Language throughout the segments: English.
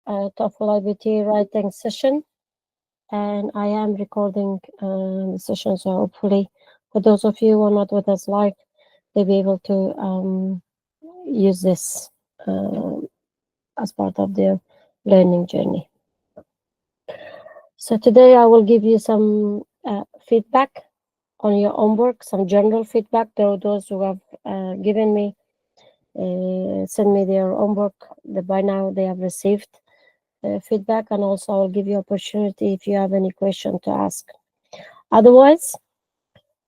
TOEFL IBT writing session, and I am recording the session. So hopefully, for those of you who are not with us live, they'll be able to use this as part of their learning journey. So today I will give you some feedback on your homework, some general feedback. Those who have given me, send me their homework, by now they have received feedback, and also I'll give you opportunity if you have any question to ask. Otherwise,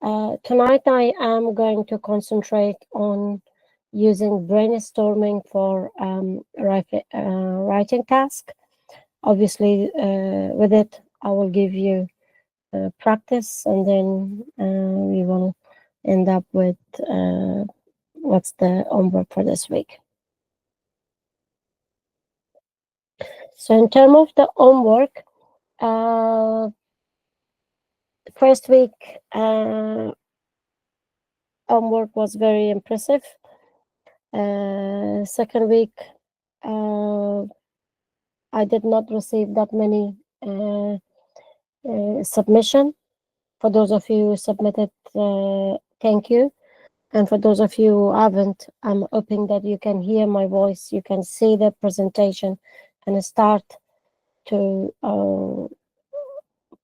tonight I am going to concentrate on using brainstorming for writing task. Obviously, with it, I will give you practice, and then we will end up with what's the homework for this week. So in terms of the homework, first week homework was very impressive. Second week, I did not receive that many submission. For those of you who submitted, thank you. And for those of you who haven't, I'm hoping that you can hear my voice, you can see the presentation, and start to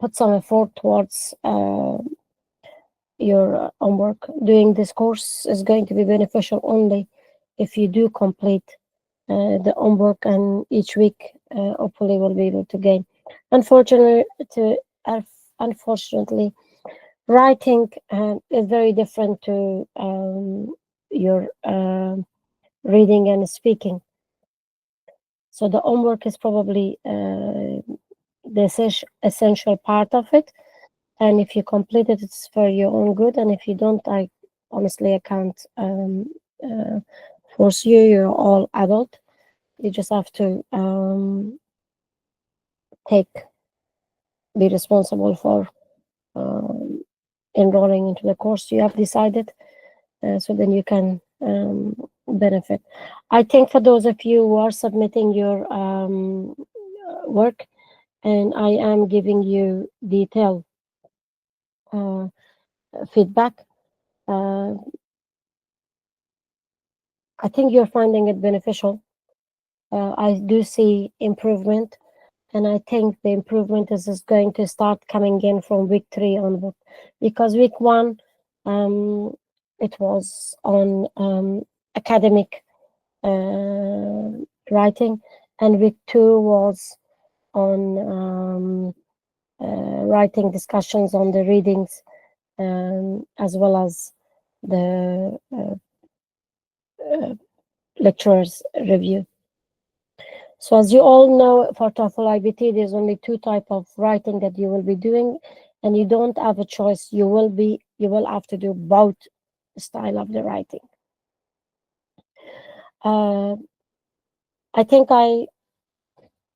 put some effort towards your homework. Doing this course is going to be beneficial only if you do complete the homework, and each week hopefully we'll be able to gain. Unfortunately, writing is very different to your reading and speaking. So the homework is probably the essential part of it, and if you complete it, it's for your own good, and if you don't, I can't force you. You're all adult. You just have to be responsible for enrolling into the course you have decided, so then you can benefit. I think for those of you who are submitting your work, and I am giving you detailed feedback, I think you're finding it beneficial. I do see improvement, and I think the improvement is going to start coming in from week 3 onward, because week 1 it was on academic writing, and week 2 was on writing discussions on the readings, as well as the lecturer's review. So as you all know, for TOEFL IBT, there's only 2 types of writing that you will be doing, and you don't have a choice. You will have to do both style of the writing. I think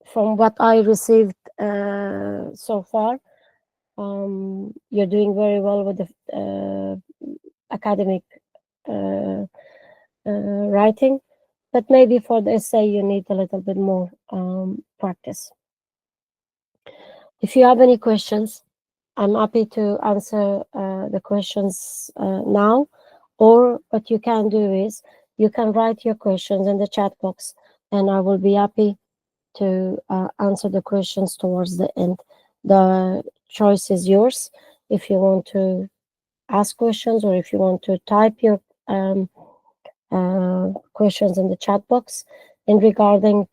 from what I received so far, you're doing very well with the academic writing, but maybe for the essay you need a little bit more practice. If you have any questions, I'm happy to answer the questions now, or what you can do is you can write your questions in the chat box, and I will be happy to answer the questions towards the end. The choice is yours. If you want to ask questions, or if you want to type your questions in the chat box in regarding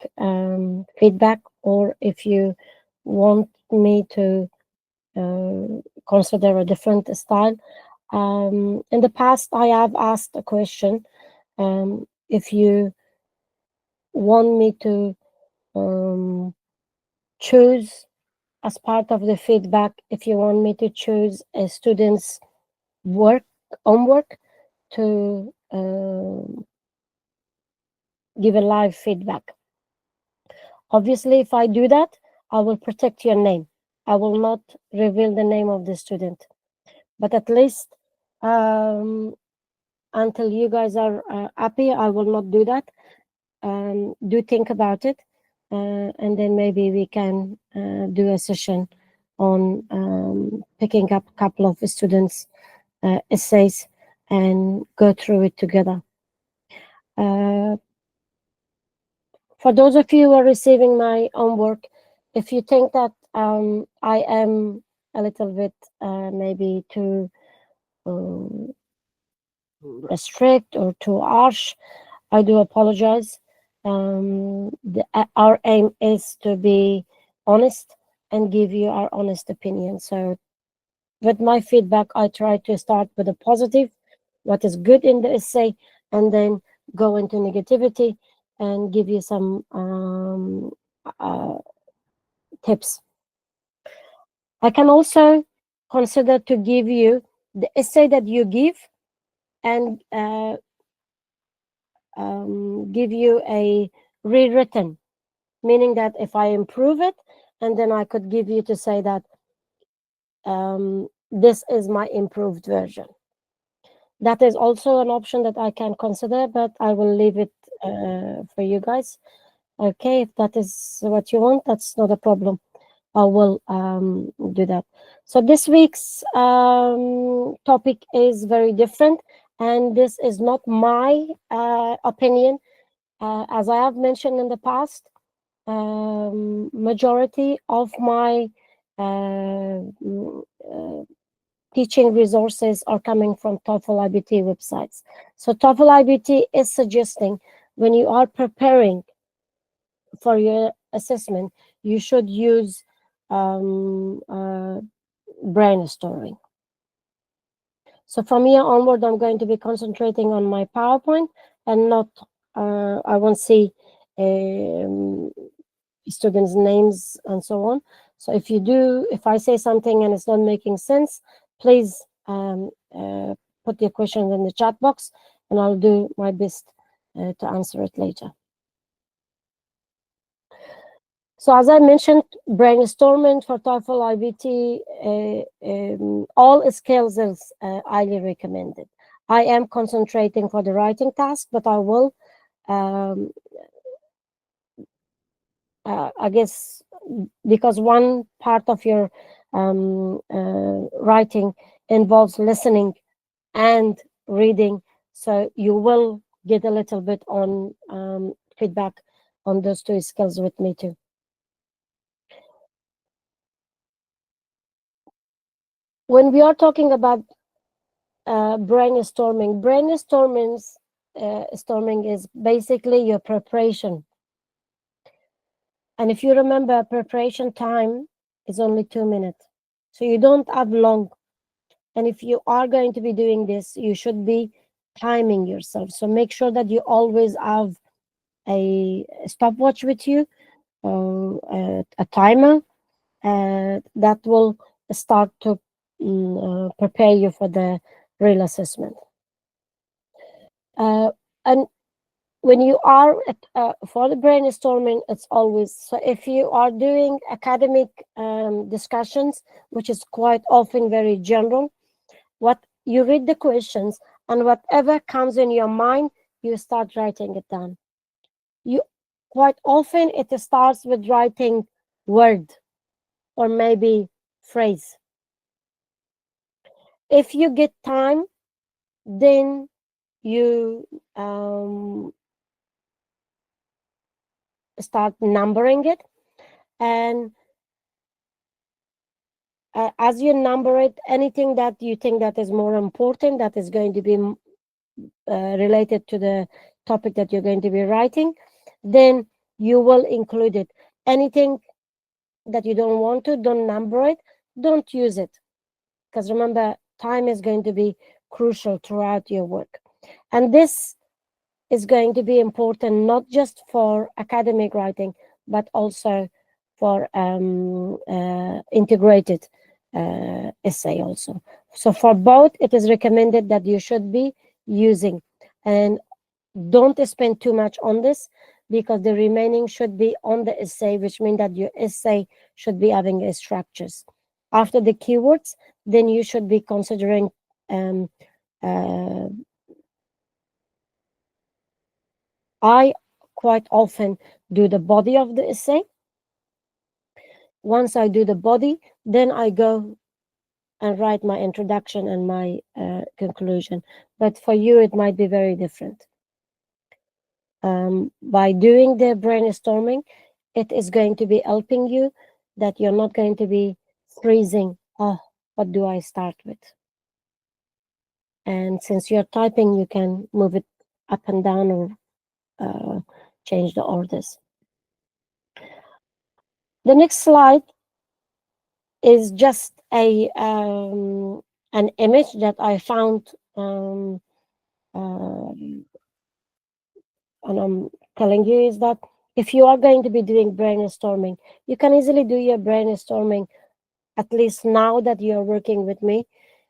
feedback, or if you want me to consider a different style. In the past, I have asked a question, if you want me to choose as part of the feedback, if you want me to choose a student's homework to give a live feedback. Obviously, if I do that, I will protect your name. I will not reveal the name of the student, but at least until you guys are happy, I will not do that. Do think about it. and then maybe we can do a session on picking up a couple of students' essays and go through it together. For those of you who are receiving my homework, if you think that I am a little bit maybe too strict or too harsh, I do apologize. Our aim is to be honest and give you our honest opinion. So with my feedback, I try to start with a positive, what is good in the essay, and then go into negativity and give you some uh, tips. I can also consider to give you the essay that you give and give you a rewritten, meaning that if I improve it, and then I could give you to say that this is my improved version. That is also an option that I can consider, but I will leave it for you guys. Okay, if that is what you want, that's not a problem. I will do that. So this week's topic is very different, and this is not my opinion. As I have mentioned in the past, majority of my uh, teaching resources are coming from TOEFL IBT websites. So TOEFL IBT is suggesting when you are preparing for your assessment, you should use brainstorming. So from here onward, I'm going to be concentrating on my PowerPoint and not, I won't see students' names and so on. So if I say something and it's not making sense, please put your questions in the chat box and I'll do my best to answer it later. So as I mentioned, brainstorming for TOEFL IBT, all skills is highly recommended. I am concentrating for the writing task, but I will, I guess, because one part of your writing involves listening and reading, so you will get a little bit on feedback on those two skills with me too. When we are talking about brainstorming is basically your preparation. And if you remember, preparation time is only 2 minutes. So you don't have long. And if you are going to be doing this, you should be timing yourself. So make sure that you always have a stopwatch with you, a timer that will start to prepare you for the real assessment. And when you are for the brainstorming, it's always, so if you are doing academic discussions, which is quite often very general, what you read the questions and whatever comes in your mind, you start writing it down. You quite often it starts with writing word or maybe phrase. If you get time, then you start numbering it, and as you number it, anything that you think that is more important, that is going to be related to the topic that you're going to be writing, then you will include it. Anything that you don't want to, don't number it, don't use it, because remember, time is going to be crucial throughout your work. And this is going to be important not just for academic writing, but also for integrated essay also. So for both, it is recommended that you should be using, and don't spend too much on this, because the remaining should be on the essay, which means that your essay should be having a structures. After the keywords, then you should be considering I quite often do the body of the essay. Once I do the body, then I go and write my introduction and my conclusion. But for you, it might be very different. By doing the brainstorming, it is going to be helping you that you're not going to be freezing. Oh, what do I start with? And since you're typing, you can move it up and down or change the orders. The next slide is just an image that I found, and I'm telling you is that if you are going to be doing brainstorming, you can easily do your brainstorming. At least now that you're working with me,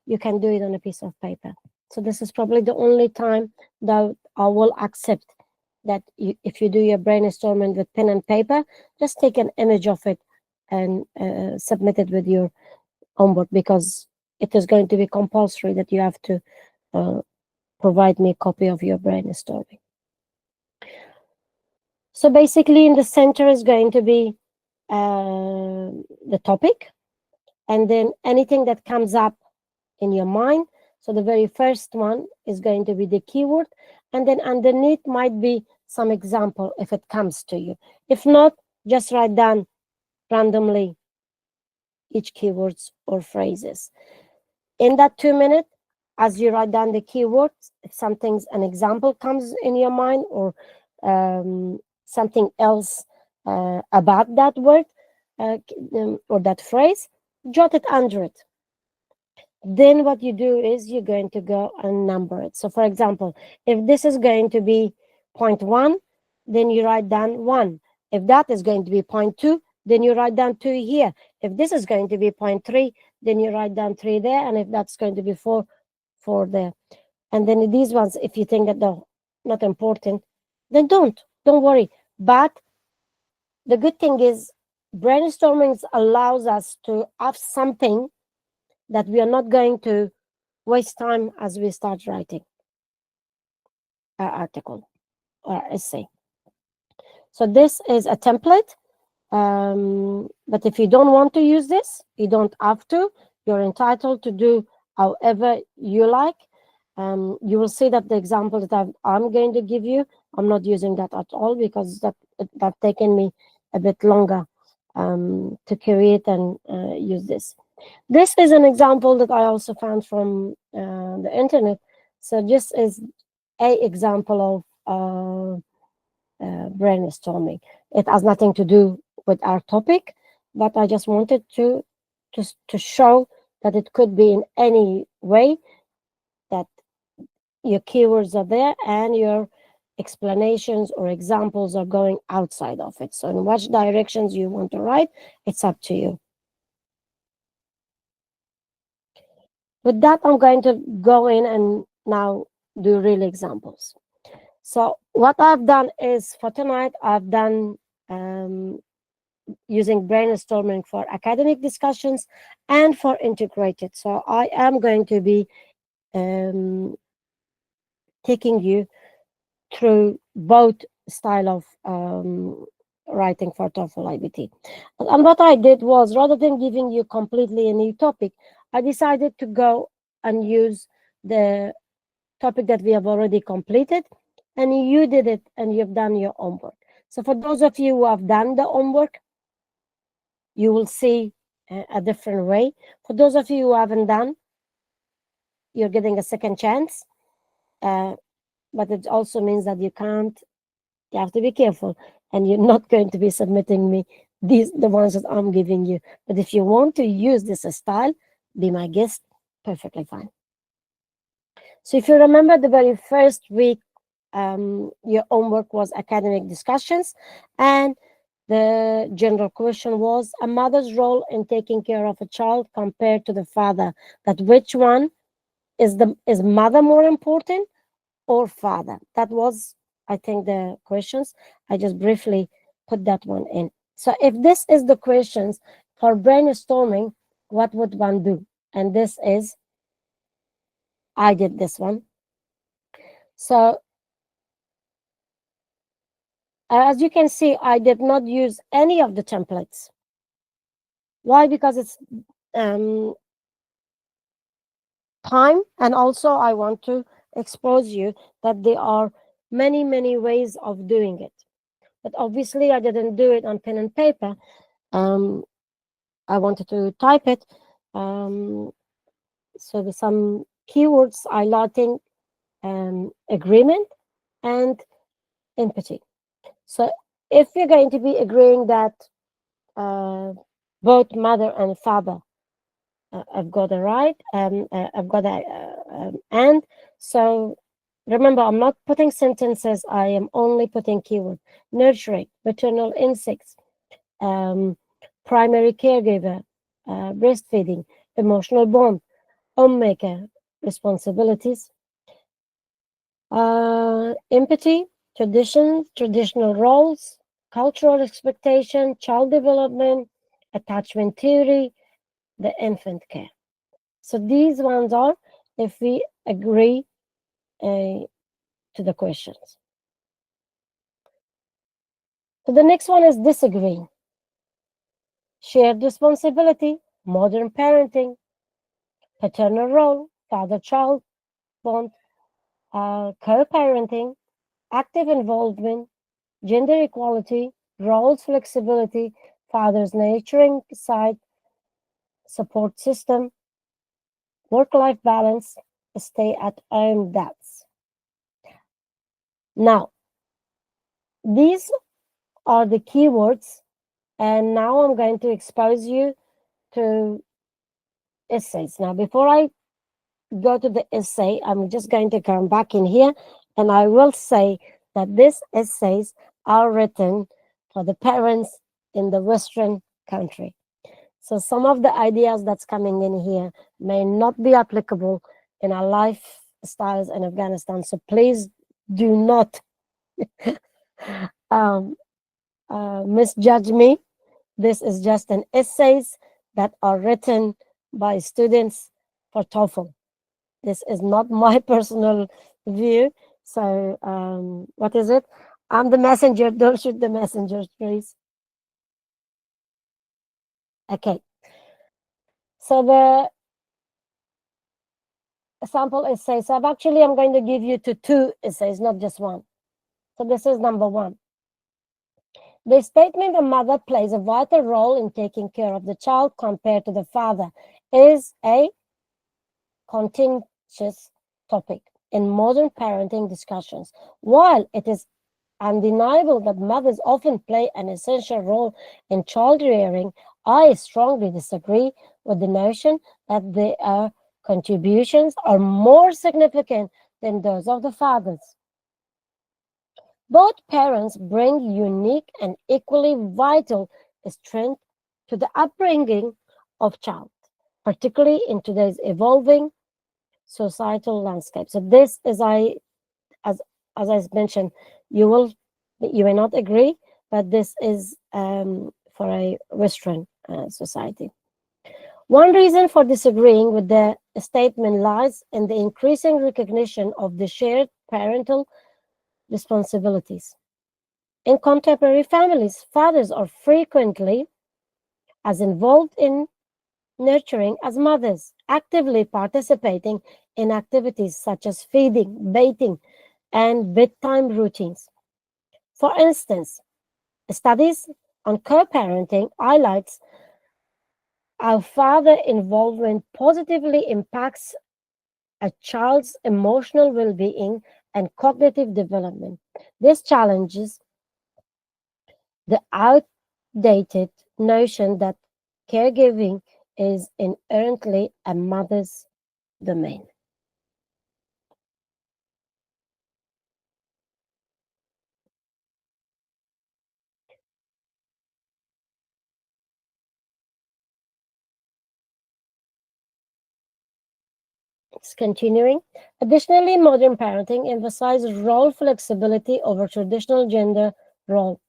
you can do it on a piece of paper. So this is probably the only time that I will accept that if you do your brainstorming with pen and paper, just take an image of it and submit it with your homework, because it is going to be compulsory that you have to provide me a copy of your brainstorming. So basically in the center is going to be the topic, and then anything that comes up in your mind. So the very first one is going to be the keyword, and then underneath might be some example if it comes to you. If not, just write down randomly each keywords or phrases. In that 2 minutes, as you write down the keywords, if an example comes in your mind, or something else about that word or that phrase, jot it under it. Then what you do is you're going to go and number it. So for example, if this is going to be 0.1, then you write down 1. If that is going to be 0.2, then you write down 2 here. If this is going to be 0.3, then you write down 3 there. And if that's going to be 4, 4 there. And then these ones, if you think that they're not important, then don't worry. But the good thing is brainstorming allows us to have something that we are not going to waste time as we start writing our article or essay. So this is a template, but if you don't want to use this, you don't have to. You're entitled to do however you like. You will see that the example that I'm going to give you, I'm not using that at all, because that taken me a bit longer to create and use this. This is an example that I also found from the internet. So this is a example of brainstorming. It has nothing to do with our topic, but I just wanted to show that it could be in any way, that your keywords are there and your explanations or examples are going outside of it. So in which directions you want to write, it's up to you. With that, I'm going to go in and now do real examples. So what I've done is, for tonight, I've done using brainstorming for academic discussions and for integrated. So I am going to be taking you through both style of writing for TOEFL IBT. And what I did was, rather than giving you completely a new topic, I decided to go and use the topic that we have already completed, and you did it and you've done your homework. So for those of you who have done the homework, you will see a different way. For those of you who haven't done, you're getting a second chance, but it also means that you have to be careful, and you're not going to be submitting me the ones that I'm giving you. But if you want to use this style, be my guest, perfectly fine. So if you remember, the very first week, your homework was academic discussions, and the general question was a mother's role in taking care of a child compared to the father. That which one is mother more important or father? That was, I think, the questions. I just briefly put that one in. So if this is the questions for brainstorming, what would one do? And this is, I did this one. So As you can see, I did not use any of the templates. Why? Because it's time, and also I want to expose you that there are many ways of doing it. But obviously I didn't do it on pen and paper. I wanted to type it. So there's some keywords highlighting agreement and empathy. So if you're going to be agreeing that both mother and father I've got a right, I've got a and. So remember, I'm not putting sentences, I am only putting keyword. Nurturing, maternal instincts, primary caregiver, breastfeeding, emotional bond, homemaker, responsibilities, empathy, tradition, traditional roles, cultural expectation, child development, attachment theory, the infant care. So these ones are if we agree to the questions. So the next one is disagreeing. Shared responsibility, modern parenting, paternal role, father-child bond, co-parenting, active involvement, gender equality, roles flexibility, father's nurturing side, support system, work-life balance, stay-at-home dads. Now, these are the keywords, and now I'm going to expose you to essays. Now, before I go to the essay, I'm just going to come back in here, and I will say that these essays are written for the parents in the Western country. So some of the ideas that's coming in here may not be applicable in our lifestyles in Afghanistan. So please do not um, misjudge me. This is just an essays that are written by students for TOEFL. This is not my personal view. So what is it? I'm the messenger. Don't shoot the messenger, please. Okay. So the sample essay. So I'm going to give you two essays, not just one. So this is number one. The statement a mother plays a vital role in taking care of the child compared to the father is a contentious topic in modern parenting discussions. While it is undeniable that mothers often play an essential role in child rearing, I strongly disagree with the notion that their contributions are more significant than those of the fathers. Both parents bring unique and equally vital strength to the upbringing of child, particularly in today's evolving societal landscape. So this is as I mentioned, you may not agree, but this is for a Western society. One reason for disagreeing with the statement lies in the increasing recognition of the shared parental responsibilities. In contemporary families, fathers are frequently as involved in nurturing as mothers, actively participating in activities such as feeding, bathing, and bedtime routines. For instance, studies on co-parenting highlights how father involvement positively impacts a child's emotional well-being and cognitive development. This challenges the outdated notion that caregiving is inherently a mother's domain. It's continuing. Additionally, modern parenting emphasizes role flexibility over traditional gender role.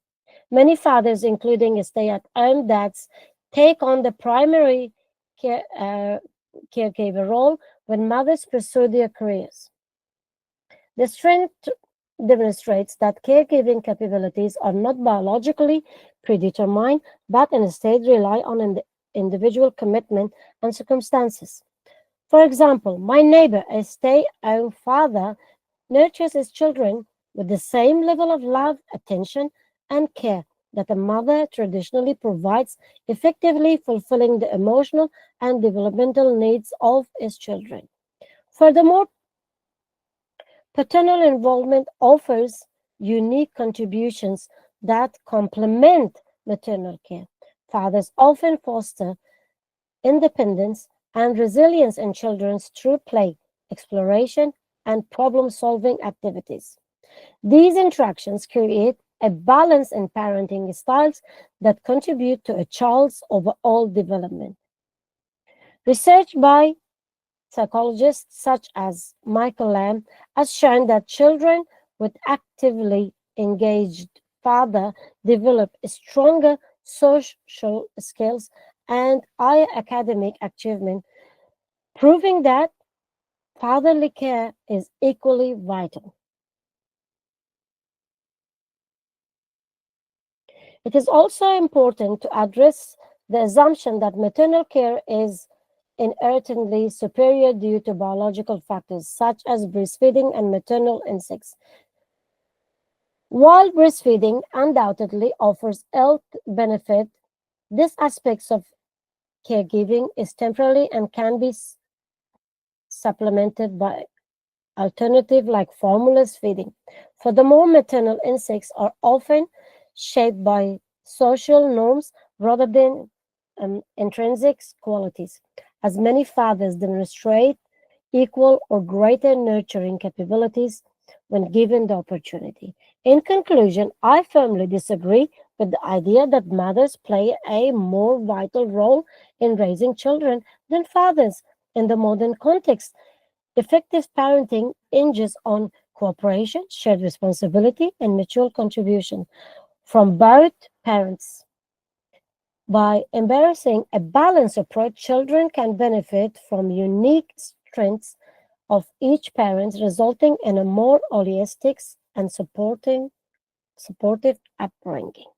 Many fathers, including stay-at-home dads, take on the primary caregiver role when mothers pursue their careers. This trend demonstrates that caregiving capabilities are not biologically predetermined, but instead rely on individual commitment and circumstances. For example, my neighbor, a stay-at-home father, nurtures his children with the same level of love, attention, and care that a mother traditionally provides, effectively fulfilling the emotional and developmental needs of his children. Furthermore, paternal involvement offers unique contributions that complement maternal care. Fathers often foster independence and resilience in children through play, exploration, and problem solving activities. These interactions create a balance in parenting styles that contribute to a child's overall development. Research by psychologists such as Michael Lamb has shown that children with actively engaged father develop stronger social skills and higher academic achievement, proving that fatherly care is equally vital. It is also important to address the assumption that maternal care is inherently superior due to biological factors such as breastfeeding and maternal instincts. While breastfeeding undoubtedly offers health benefit, this aspect of caregiving is temporary and can be supplemented by alternative like formula feeding. Furthermore, maternal instincts are often shaped by social norms rather than intrinsic qualities, as many fathers demonstrate equal or greater nurturing capabilities when given the opportunity. In conclusion, I firmly disagree with the idea that mothers play a more vital role in raising children than fathers. In the modern context, effective parenting hinges on cooperation, shared responsibility, and mutual contribution from both parents. By embracing a balanced approach, children can benefit from unique strengths of each parent, resulting in a more holistic and supportive upbringing.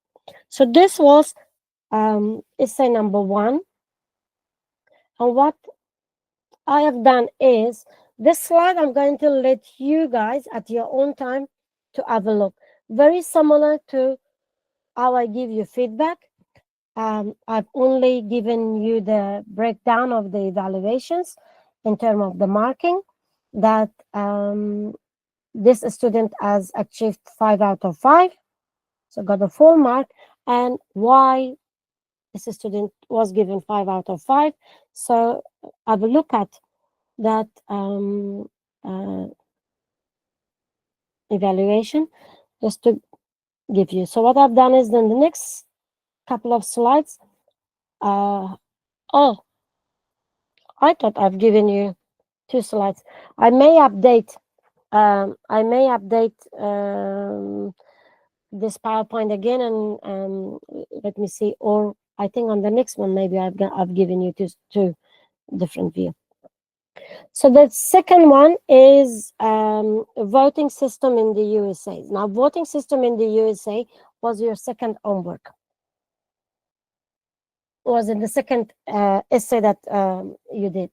So this was essay number one. And what I have done is this slide I'm going to let you guys at your own time to have a look. Very similar to how I give you feedback. I've only given you the breakdown of the evaluations in terms of the marking that this student has achieved 5 out of 5, so got a full mark, and why this student was given 5 out of 5. So have a look at that uh, evaluation just to give you. So what I've done is then the next couple of slides. Oh, I thought I've given you 2 slides. I may update. This PowerPoint again, and let me see. Or I think on the next one, maybe I've given you two different view. So the second one is voting system in the USA. Now, voting system in the USA was your second homework. Was in the second essay that you did.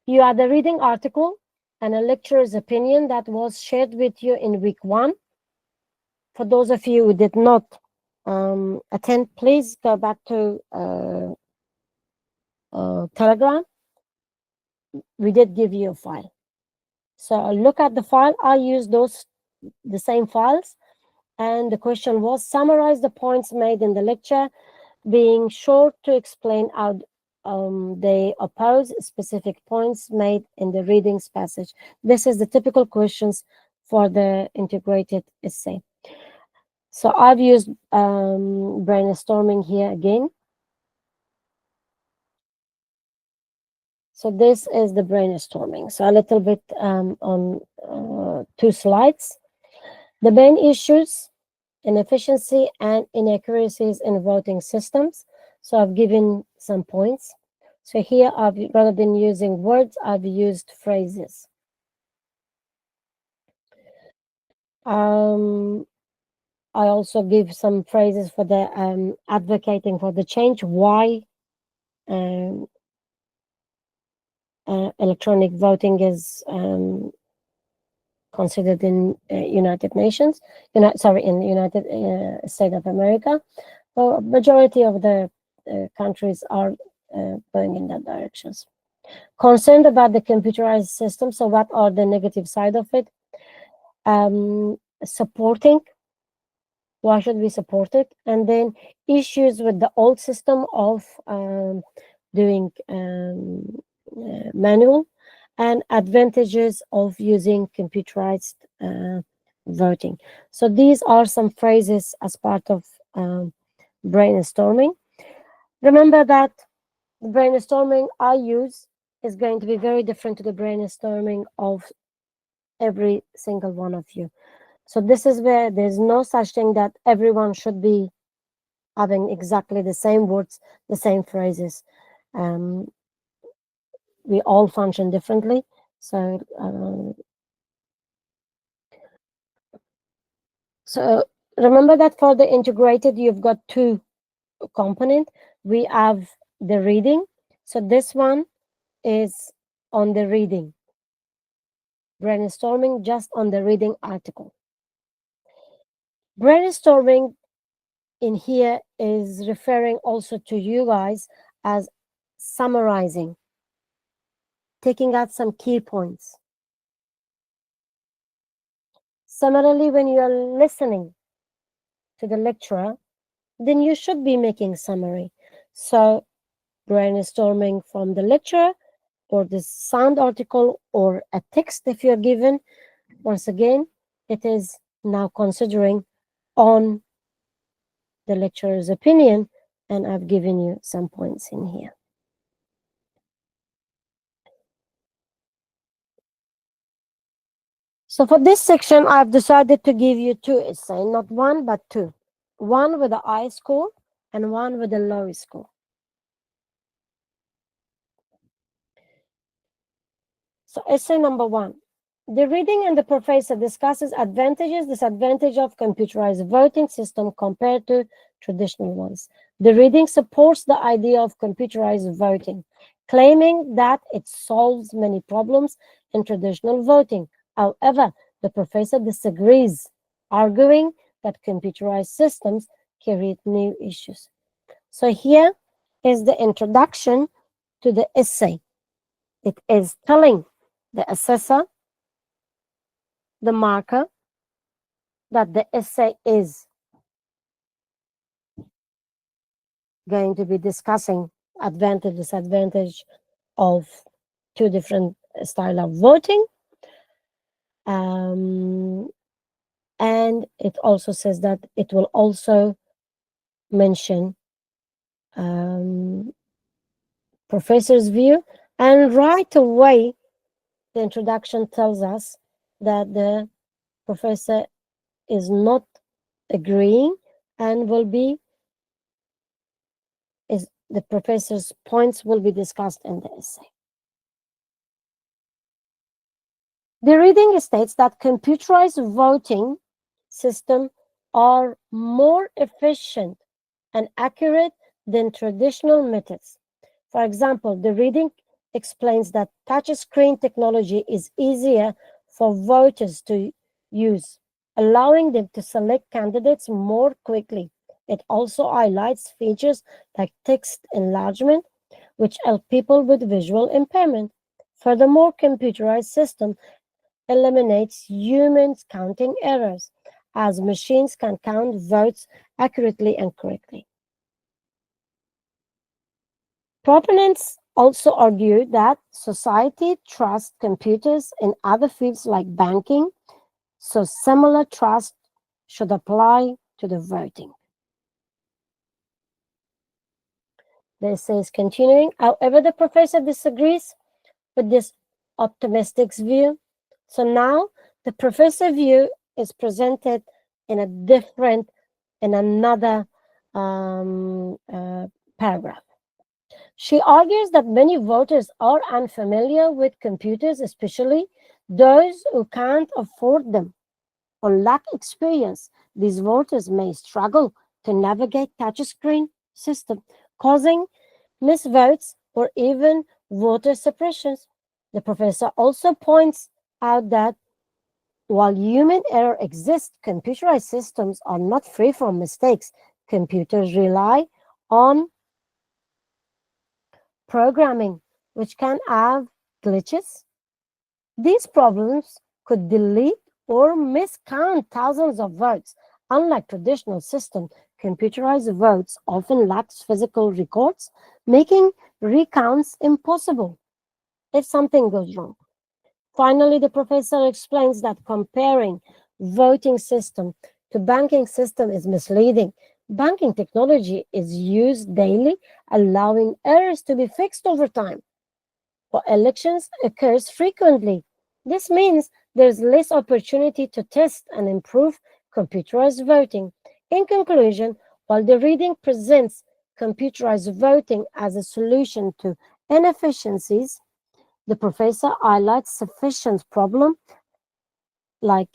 You had a reading article and a lecturer's opinion that was shared with you in week 1. For those of you who did not attend, please go back to Telegram. We did give you a file. So look at the file. I used the same files. And the question was, summarize the points made in the lecture, being short to explain how they oppose specific points made in the readings passage. This is the typical questions for the integrated essay. So I've used brainstorming here again. So this is the brainstorming. So a little bit on 2 slides. The main issues, inefficiency and inaccuracies in voting systems. So I've given some points. So here, rather than using words, I've used phrases. I also give some phrases for the advocating for the change. Why um, electronic voting is considered in United Nations, in the United States of America. So majority of the countries are going in that directions. Concerned about the computerized system. So what are the negative side of it? Supporting. Why should we support it? And then issues with the old system of doing manual, and advantages of using computerized voting. So these are some phrases as part of brainstorming. Remember that the brainstorming I use is going to be very different to the brainstorming of every single one of you. So this is where there's no such thing that everyone should be having exactly the same words, the same phrases. Um, we all function differently. So remember that for the integrated, you've got two components. We have the reading. So this one is on the reading, brainstorming just on the reading article. Brainstorming in here is referring also to you guys as summarizing, taking out some key points. Similarly, when you are listening to the lecturer, then you should be making summary. So brainstorming from the lecturer or the sound article or a text if you're given, once again, it is now considering on the lecturer's opinion, and I've given you some points in here. So for this section, I've decided to give you two essays, not one, but two. One with a high score and one with a low score. So essay number one. The reading and the professor discusses advantages, disadvantages of computerized voting system compared to traditional ones. The reading supports the idea of computerized voting, claiming that it solves many problems in traditional voting. However, the professor disagrees, arguing that computerized systems create new issues. So here is the introduction to the essay. It is telling the assessor, the marker, that the essay is going to be discussing advantage, disadvantage of two different style of voting. And it also says that it will also mention professor's view. And right away, the introduction tells us that the professor is not agreeing and will be is the professor's points will be discussed in the essay. The reading states that computerized voting systems are more efficient and accurate than traditional methods. For example, the reading explains that touchscreen technology is easier for voters to use, allowing them to select candidates more quickly. It also highlights features like text enlargement, which help people with visual impairment. Furthermore, computerized systems eliminates humans counting errors, as machines can count votes accurately and correctly. Proponents also argue that society trusts computers in other fields like banking, so similar trust should apply to the voting. The essay is continuing. However, the professor disagrees with this optimistic view. So now the professor view is presented in a different, in another paragraph. She argues that many voters are unfamiliar with computers, especially those who can't afford them. or lack experience, these voters may struggle to navigate touchscreen system, causing misvotes or even voter suppressions. The professor also points out that while human error exists, computerized systems are not free from mistakes. Computers rely on programming, which can have glitches. These problems could delete or miscount thousands of votes. Unlike traditional systems, computerized votes often lack physical records, making recounts impossible if something goes wrong. Finally, the professor explains that comparing voting system to banking system is misleading. Banking technology is used daily, allowing errors to be fixed over time. For elections occurs frequently. This means there's less opportunity to test and improve computerized voting. In conclusion, while the reading presents computerized voting as a solution to inefficiencies, the professor highlights sufficient problems like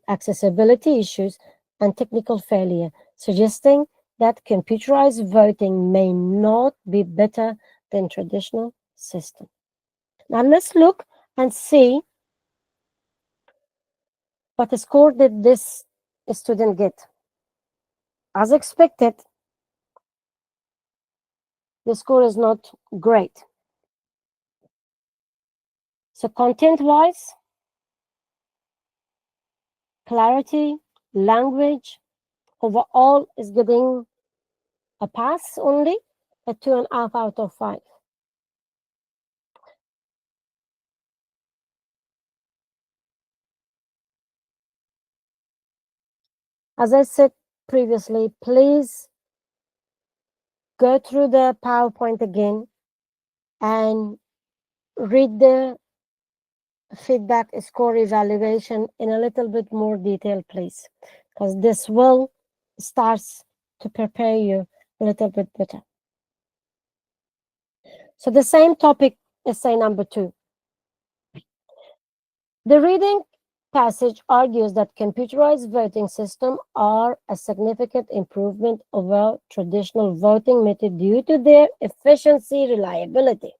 accessibility issues and technical failure, suggesting that computerized voting may not be better than traditional systems. Now let's look and see what score did this student get. As expected, the score is not great. So content-wise, clarity, language, overall is getting a pass only, a 2.5 out of 5. As I said previously, please go through the PowerPoint again and read the feedback score evaluation in a little bit more detail, please, because this will start to prepare you a little bit better. So the same topic, essay number 2. The reading passage argues that computerized voting systems are a significant improvement over traditional voting method due to their efficiency, reliability.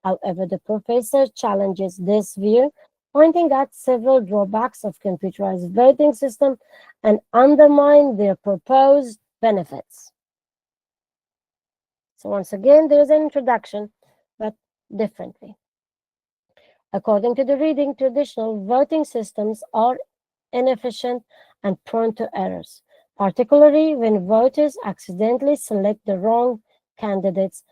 However, the professor challenges this view, pointing out several drawbacks of computerized voting system and undermine their proposed benefits. So once again, there is an introduction, but differently. According to the reading, traditional voting systems are inefficient and prone to errors, particularly when voters accidentally select the wrong candidates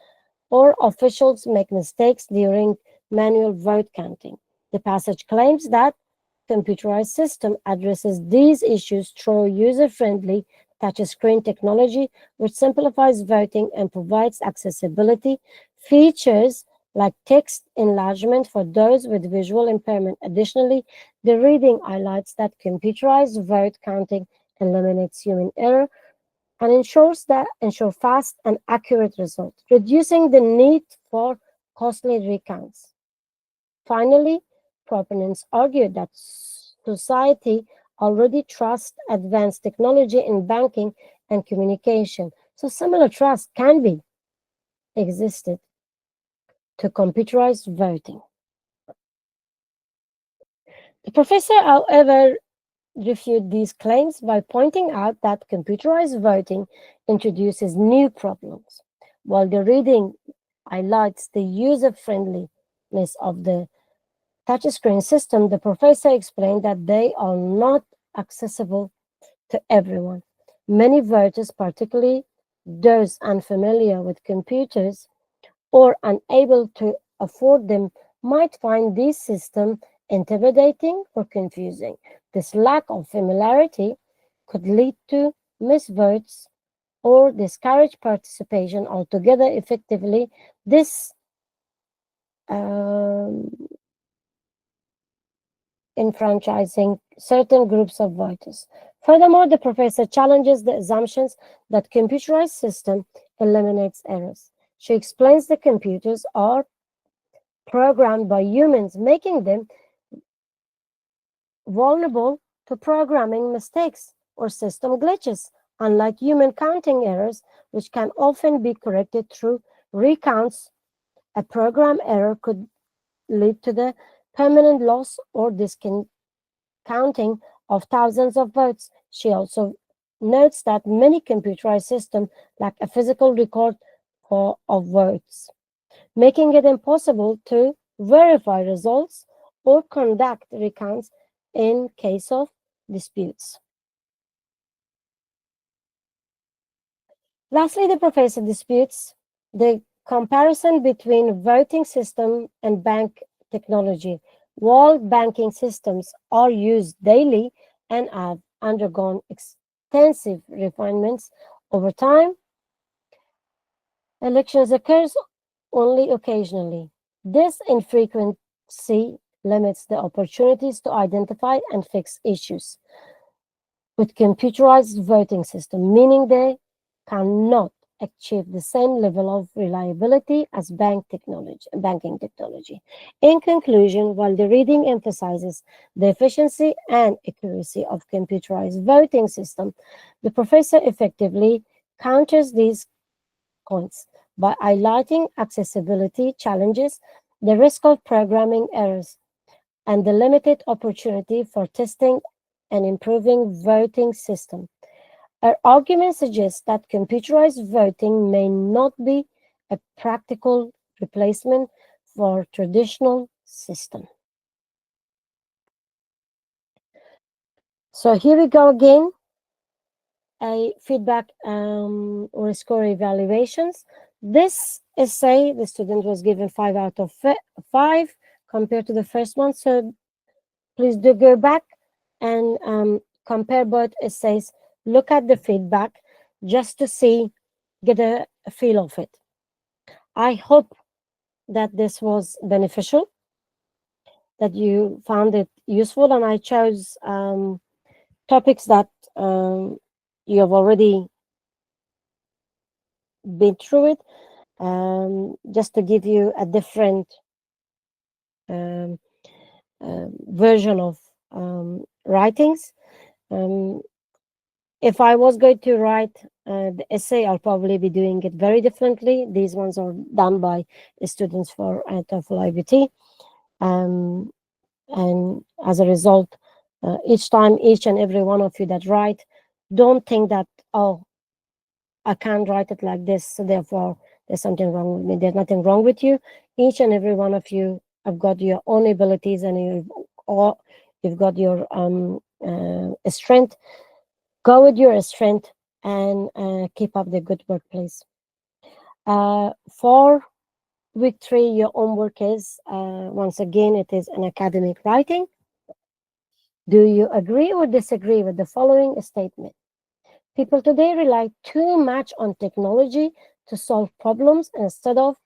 or officials make mistakes during manual vote counting. The passage claims that computerized system addresses these issues through user-friendly touchscreen technology, which simplifies voting and provides accessibility features like text enlargement for those with visual impairment. Additionally, the reading highlights that computerized vote counting eliminates human error and ensure fast and accurate results, reducing the need for costly recounts. Finally, proponents argue that society already trusts advanced technology in banking and communication, so similar trust can be existed to computerized voting. The professor, however, refute these claims by pointing out that computerized voting introduces new problems. While the reading highlights the user-friendliness of the touchscreen system, the professor explained that they are not accessible to everyone. Many voters, particularly those unfamiliar with computers or unable to afford them, might find this system intimidating or confusing. This lack of familiarity could lead to misvotes or discourage participation altogether. Effectively, this um, enfranchising certain groups of voters. Furthermore, the professor challenges the assumptions that computerized system eliminates errors. She explains that computers are programmed by humans, making them vulnerable to programming mistakes or system glitches, unlike human counting errors, which can often be corrected through recounts. A program error could lead to the permanent loss or discounting of thousands of votes. She also notes that many computerized systems lack a physical record of votes, making it impossible to verify results or conduct recounts in case of disputes. Lastly, the professor disputes the comparison between voting system and bank technology. While banking systems are used daily and have undergone extensive refinements over time, elections occurs only occasionally. This infrequency limits the opportunities to identify and fix issues with computerized voting system, meaning they cannot achieve the same level of reliability as banking technology. In conclusion, while the reading emphasizes the efficiency and accuracy of computerized voting system, the professor effectively counters these points by highlighting accessibility challenges, the risk of programming errors, and the limited opportunity for testing and improving voting system. Our argument suggests that computerized voting may not be a practical replacement for traditional system. So here we go again, a feedback or score evaluations. This essay, the student was given 5 out of 5 compared to the first one. So please do go back and compare both essays. Look at the feedback just to see, get a feel of it. I hope that this was beneficial, that you found it useful, and I chose topics that you have already been through it, just to give you a different um, version of writings. If I was going to write the essay, I'll probably be doing it very differently. These ones are done by students for TOEFL IBT. And as a result, each time, each and every one of you that write, don't think that, oh, I can't write it like this, so therefore there's something wrong with me. There's nothing wrong with you. Each and every one of you have got your own abilities, and you've got your strength. Go with your strength and keep up the good work, please. For week 3, your homework is, once again, it is an academic writing. Do you agree or disagree with the following statement? People today rely too much on technology to solve problems instead of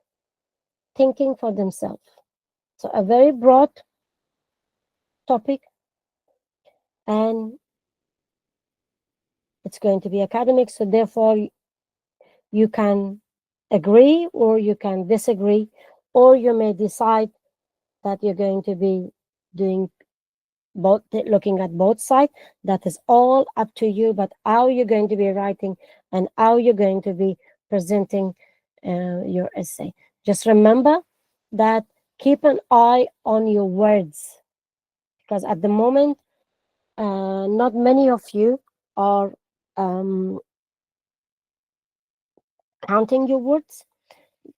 thinking for themselves. So a very broad topic, and it's going to be academic, so therefore you can agree or you can disagree, or you may decide that you're going to be doing both, looking at both sides. That is all up to you, but how you're going to be writing and how you're going to be presenting your essay. Just remember that keep an eye on your words, because at the moment, not many of you are counting your words.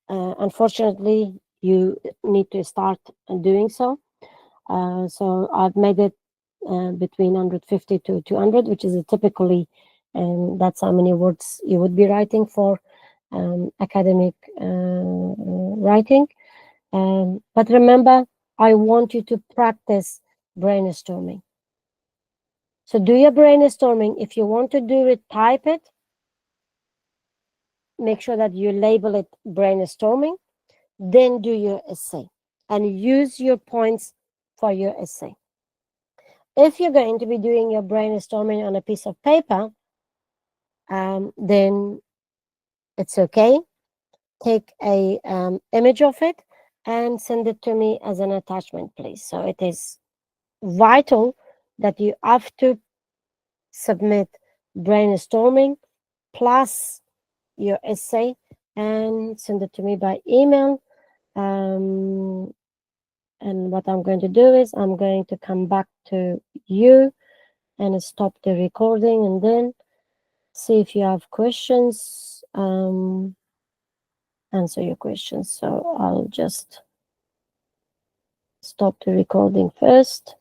Unfortunately, you need to start doing so. So I've made it between 150 to 200, which is typically, and that's how many words you would be writing for academic writing. But remember, I want you to practice brainstorming. So do your brainstorming. If you want to do it, type it. Make sure that you label it brainstorming. Then do your essay and use your points for your essay. If you're going to be doing your brainstorming on a piece of paper, then it's okay. Take a image of it and send it to me as an attachment, please. So it is vital that you have to submit brainstorming plus your essay and send it to me by email. And what I'm going to do is I'm going to come back to you and stop the recording and then see if you have questions, answer your questions. So I'll just stop the recording first.